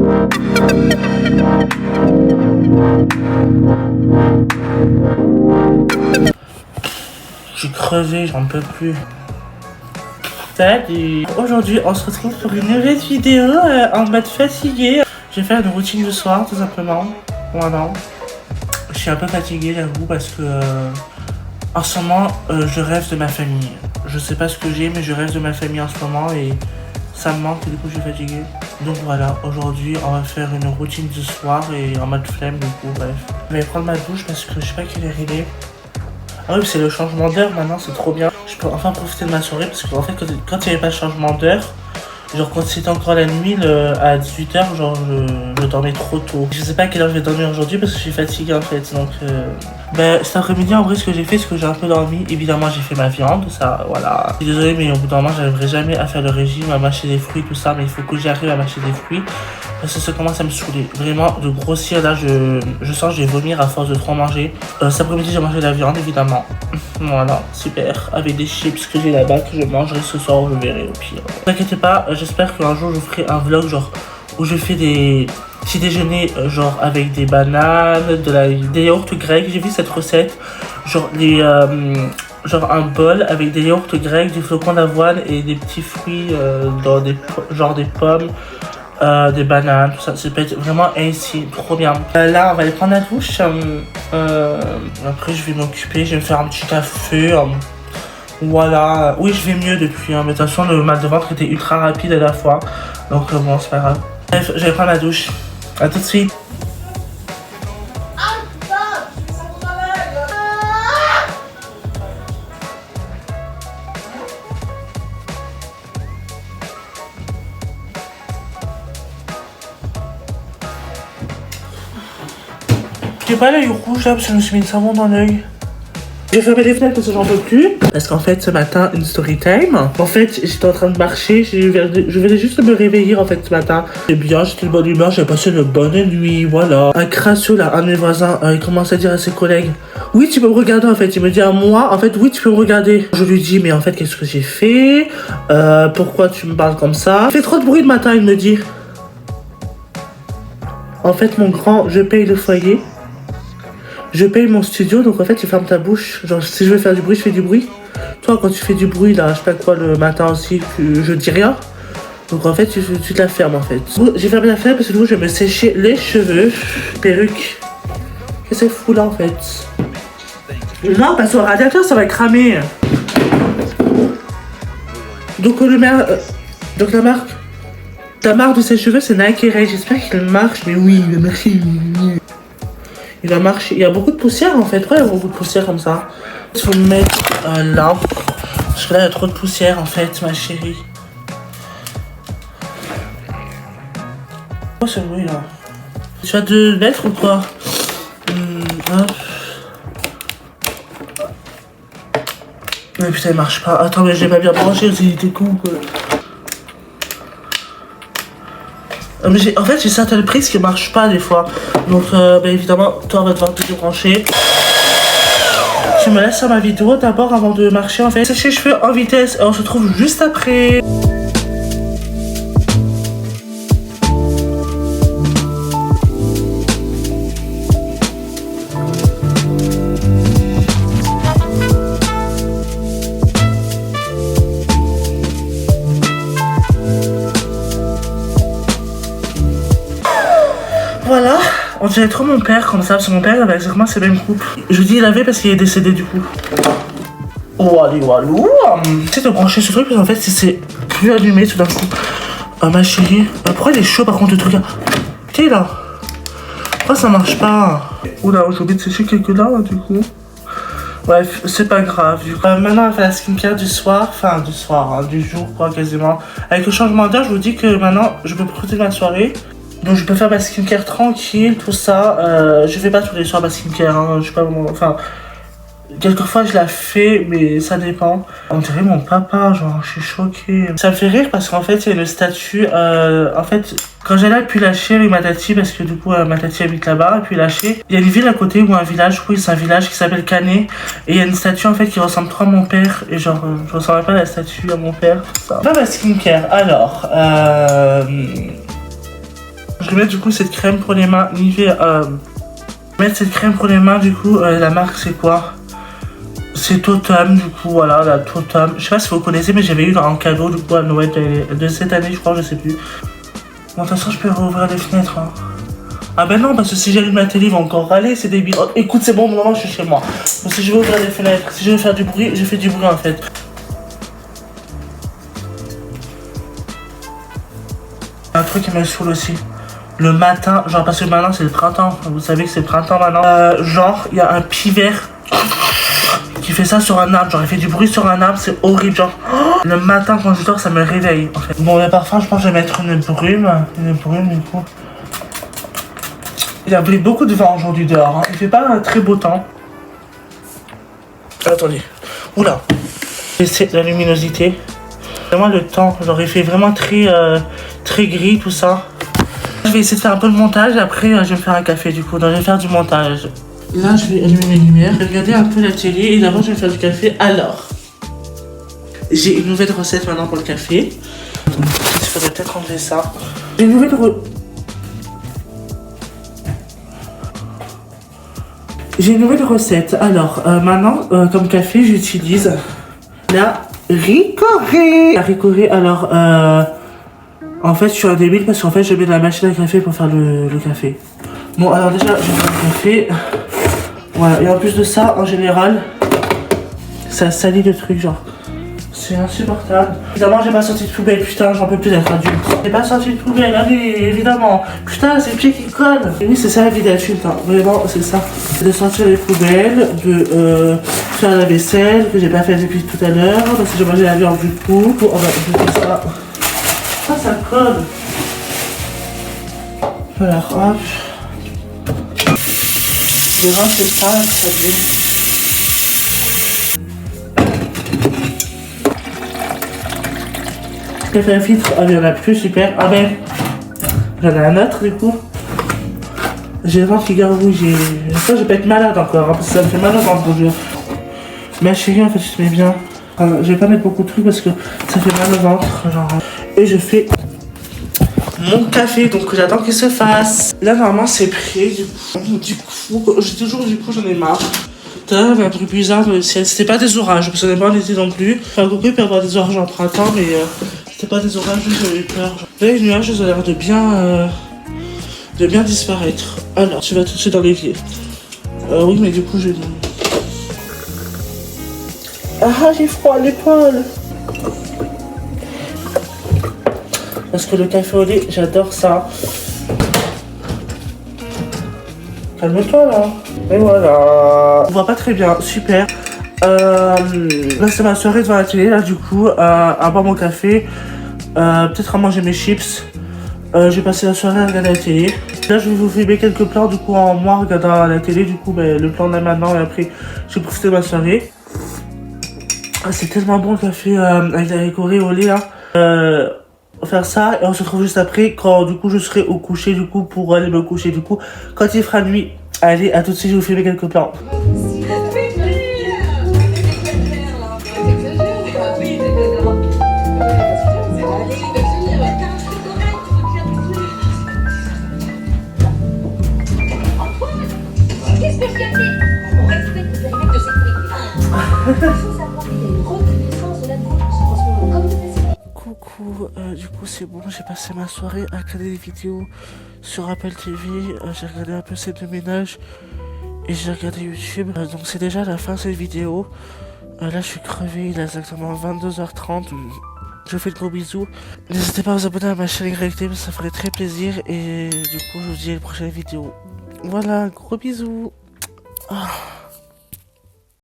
Je suis crevé, j'en peux plus. Salut. Aujourd'hui, on se retrouve pour une nouvelle vidéo en mode fatigué. Je vais faire une routine du soir, tout simplement. Voilà. Je suis un peu fatigué, j'avoue, parce que en ce moment, je rêve de ma famille. Je sais pas ce que j'ai, mais je rêve de ma famille en ce moment et ça me manque et du coup, je suis fatigué. Donc voilà, aujourd'hui, on va faire une routine du soir et en mode flemme, du coup, bref. Je vais prendre ma douche parce que je sais pas quelle heure il est. Ah oui, c'est le changement d'heure maintenant, c'est trop bien. Je peux enfin profiter de ma soirée parce qu'en fait, quand il n'y avait pas de changement d'heure, genre quand c'était encore la nuit à 18h, genre je dormais trop tôt. Je sais pas à quelle heure je vais dormir aujourd'hui parce que je suis fatigué en fait. Donc cet après-midi en vrai ce que j'ai fait, c'est que j'ai un peu dormi. Évidemment j'ai fait ma viande, ça voilà. Je suis désolé mais au bout d'un moment j'arriverai jamais à faire le régime, à mâcher des fruits, tout ça. Mais il faut que j'arrive à mâcher des fruits. Parce que ça commence à me saouler. Vraiment de grossir là, je sens que je vais vomir à force de trop manger. Cet après-midi j'ai mangé de la viande évidemment. Voilà, super. Avec des chips que j'ai là-bas que je mangerai ce soir, je verrai au pire. Ne vous inquiétez pas, j'espère qu'un jour je ferai un vlog genre où je fais des petits déjeuners genre avec des bananes, des yaourts grecs. J'ai vu cette recette, genre genre un bol avec des yaourts grecs, des flocons d'avoine et des petits fruits dans genre des pommes. Des bananes, tout ça, ça peut être vraiment ainsi, trop bien. Là, on va aller prendre la douche. Après, je vais m'occuper, je vais me faire un petit café. Voilà. Oui, je vais mieux depuis. Mais de toute façon, le mal de ventre était ultra rapide à la fois. Donc, bon, c'est pas grave. Bref, je vais prendre la douche. À tout de suite. J'ai pas l'œil rouge là parce que je me suis mis le savon dans l'œil. J'ai fermé les fenêtres parce que j'en peux plus. Parce qu'en fait ce matin, une story time. En fait j'étais en train de marcher, je venais juste de me réveiller en fait ce matin. C'est bien, j'étais de bonne humeur, j'ai passé une bonne nuit, voilà. Un crasseux là, un de mes voisins, il commence à dire à ses collègues: oui tu peux me regarder en fait. Il me dit à moi, en fait oui tu peux me regarder. Je lui dis mais en fait qu'est-ce que j'ai fait, pourquoi tu me parles comme ça? Il fait trop de bruit le matin, il me dit. En fait mon grand, je paye le foyer. Je paye mon studio, donc en fait tu fermes ta bouche. Genre si je veux faire du bruit, je fais du bruit. Toi quand tu fais du bruit là, je sais pas quoi, le matin aussi, je dis rien. Donc en fait tu te la fermes en fait. J'ai fermé la fenêtre parce que du coup je vais me sécher les cheveux. Perruque. Qu'est-ce que c'est fou là en fait? Non parce que le radiateur ça va cramer. Donc donc la marque. Ta marque de ses cheveux c'est Nike Ray. J'espère qu'il marche, mais oui, merci. Il va marcher. Il y a beaucoup de poussière en fait. Pourquoi il y a beaucoup de poussière comme ça? Il faut me mettre là. Parce que là il y a trop de poussière en fait, ma chérie. Quoi ce bruit là? Tu vas te mettre ou quoi? Hop. Mais putain il marche pas. Attends mais j'ai pas bien branché aussi, il était con quoi. Mais en fait j'ai certaines prises qui marchent pas des fois. Donc évidemment toi on va devoir te débrancher. Je me laisse sur ma vidéo d'abord avant de marcher en fait. Sécher les cheveux en vitesse et on se retrouve juste après. Voilà, on dirait trop mon père comme ça, parce que mon père avait exactement ces mêmes coupes. Je dis il avait parce qu'il est décédé du coup. Oh allez, walou. J'essaie de brancher ce truc parce qu'en fait c'est plus allumé tout d'un coup. Ma chérie, pourquoi il est chaud par contre le truc là? T'es là. Pourquoi ça marche pas? Oula, j'ai oublié de sécher quelques-là du coup. Bref, c'est pas grave. Maintenant on fait la skincare du soir, enfin du soir, hein, du jour quoi quasiment. Avec le changement d'heure, je vous dis que maintenant je peux profiter de ma soirée. Donc je peux faire ma skincare tranquille, tout ça. Je fais pas tous les soirs ma skincare, hein. Je sais pas vraiment, enfin, quelquefois je la fais, mais ça dépend. On dirait mon papa, genre je suis choquée. Ça me fait rire parce qu'en fait il y a une statue, en fait quand j'allais à Puy-la-Chaire et ma tati, parce que du coup ma tati habite là-bas, à Puy-la-Chaire, il y a une ville à côté ou un village, oui c'est un village qui s'appelle Canet. Et il y a une statue en fait qui ressemble trop à mon père, et genre je ressemble pas à la statue à mon père, tout ça. Pas ma skincare, alors Je vais mettre du coup cette crème pour les mains Nivea. Mettre cette crème pour les mains du coup, la marque c'est quoi? C'est Totem du coup, voilà, la Totem. Je sais pas si vous connaissez, mais j'avais eu en cadeau du coup à Noël de cette année, je crois, je sais plus. Bon, de toute façon, je peux rouvrir les fenêtres. Hein. Ah ben non, parce que si j'allume la télé, ils vont encore râler, c'est débile. Oh, écoute, c'est bon, moment, je suis chez moi. Donc si je veux ouvrir les fenêtres, si je veux faire du bruit, je fais du bruit en fait. Un truc qui me saoule aussi. Le matin, genre parce que maintenant c'est le printemps, vous savez que c'est le printemps maintenant. Genre, il y a un pivert qui fait ça sur un arbre, genre il fait du bruit sur un arbre, c'est horrible, genre le matin quand je dors ça me réveille en fait. Bon, les parfums, je pense que je vais mettre une brume du coup. Il y a beaucoup de vent aujourd'hui dehors, hein. Il fait pas un très beau temps. Attendez, oula, c'est la luminosité. Vraiment le temps, genre il fait vraiment très gris tout ça. Je vais essayer de faire un peu de montage, après je vais me faire un café du coup, donc je vais faire du montage. Là je vais allumer mes lumières, je vais regarder un peu la télé et d'abord je vais faire du café. Alors, j'ai une nouvelle recette maintenant pour le café. Il faudrait peut-être enlever ça. J'ai une nouvelle recette. Alors, maintenant, comme café, j'utilise la Ricoré. La Ricoré, alors, en fait, je suis un débile parce qu'en fait, je mets de la machine à café pour faire le café. Bon, alors déjà, je vais faire le café. Voilà, et en plus de ça, en général, ça salit le truc, genre. C'est insupportable. Évidemment, j'ai pas sorti de poubelle, putain, j'en peux plus d'être adulte. J'ai pas sorti de poubelle, allez, évidemment. Putain, c'est le pied qui colle. Et oui, c'est ça la vie d'adulte, hein. Vraiment, c'est ça. De sortir les poubelles, de faire la vaisselle, que j'ai pas fait depuis tout à l'heure, parce que j'ai mangé la viande du coup. On va jeter ça. Ça colle. Voilà, hop. Je vais rincer ça, ça dit. J'ai fait un filtre, ah mais il y en a plus, super. Ah ben, j'en ai un autre du coup. J'ai le ventre qui gargouille, ça je vais pas être malade encore, hein, parce que ça me fait mal au ventre aujourd'hui. Ma chérie, en fait, je te mets bien. Enfin, je vais pas mettre beaucoup de trucs parce que ça fait mal au ventre, genre. Et je fais mon café, donc j'attends qu'il se fasse. Là, normalement, c'est prêt, du coup, j'en ai marre. Tout à l'heure, il y avait un truc bizarre dans le ciel. C'était pas des orages, parce qu'on n'est pas en été non plus. Enfin, coucou, il peut y avoir des orages en printemps, mais c'était pas des orages, j'avais peur. Là, les nuages, ils ont l'air de bien disparaître. Alors, tu vas tout de suite dans l'évier. Oui, mais du coup, j'ai... Ah, j'ai froid à l'épaule. Parce que le café au lait, j'adore ça. Calme-toi là. Et voilà. On voit pas très bien, super. Là c'est ma soirée devant la télé, là du coup, à boire mon café. Peut-être à manger mes chips. J'ai passé la soirée à regarder la télé. Là je vais vous filmer quelques plans du coup en moi regardant la télé. Du coup le plan de maintenant et après j'ai profité de ma soirée. Ah, c'est tellement bon le café avec la Ricoré au lait là. Faire ça et on se retrouve juste après quand du coup je serai au coucher du coup pour aller me coucher du coup quand il fera nuit. Allez, à tout de suite, je vais vous filmer quelques plans. Qu'est-ce que je t'ai dit? On respecte les règles de sécurité. Il faut savoir qu'il y a une reconnaissance de la transmission comme de Coucou, du coup c'est bon, j'ai passé ma soirée à regarder des vidéos sur Apple TV, j'ai regardé un peu scène de ménage et j'ai regardé YouTube. Donc c'est déjà la fin de cette vidéo. Là je suis crevé, il est exactement 22h30. Je vous fais de gros bisous. N'hésitez pas à vous abonner à ma chaîne YT, ça ferait très plaisir. Et du coup je vous dis à la prochaine vidéo. Voilà, gros bisous. Oh.